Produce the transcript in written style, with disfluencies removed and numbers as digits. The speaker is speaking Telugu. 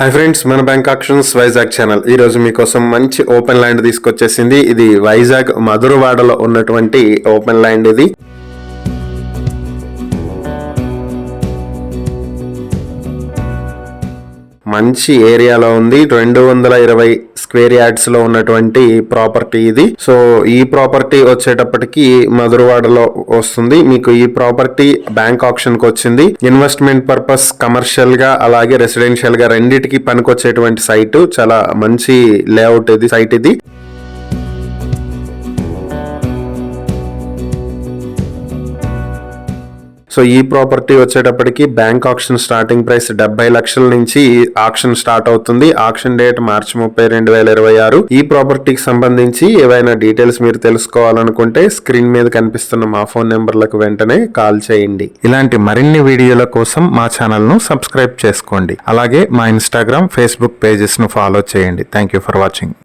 హాయ్ ఫ్రెండ్స్, మన బ్యాంక్ ఆక్షన్స్ వైజాగ్ ఛానల్ ఈ రోజు మీకోసం మంచి ఓపెన్ ల్యాండ్ తీసుకొచ్చేసింది. ఇది వైజాగ్ మధురవాడలో ఉన్నటువంటి ఓపెన్ ల్యాండ్. ఇది మంచి ఏరియాలో ఉంది. 220 స్క్వేర్ యార్డ్స్ లో ఉన్నటువంటి ప్రాపర్టీ ఇది. సో ఈ ప్రాపర్టీ వచ్చేటప్పటికి మధురవాడలో వస్తుంది. మీకు ఈ ప్రాపర్టీ బ్యాంక్ ఆప్షన్ కి వచ్చింది. ఇన్వెస్ట్మెంట్ పర్పస్, కమర్షియల్ గా అలాగే రెసిడెన్షియల్ గా రెండింటికి పనికొచ్చేటువంటి సైట్. చాలా మంచి లేఅవుట్ ఇది సైట్ ఇది. సో ఈ ప్రాపర్టీ వచ్చేటప్పటికి బ్యాంక్ ఆక్షన్ స్టార్టింగ్ ప్రైస్ 70 లక్షల నుంచి ఆక్షన్ స్టార్ట్ అవుతుంది. ఆక్షన్ డేట్ మార్చి 30, 2026. ఈ ప్రాపర్టీకి సంబంధించి ఏవైనా డీటెయిల్స్ మీరు తెలుసుకోవాలనుకుంటే స్క్రీన్ మీద కనిపిస్తున్న మా ఫోన్ నెంబర్లకు వెంటనే కాల్ చేయండి. ఇలాంటి మరిన్ని వీడియోల కోసం మా ఛానల్ ను సబ్స్క్రైబ్ చేసుకోండి. అలాగే మా ఇన్స్టాగ్రామ్, ఫేస్బుక్ పేజెస్ ను ఫాలో చేయండి. Thank you for watching.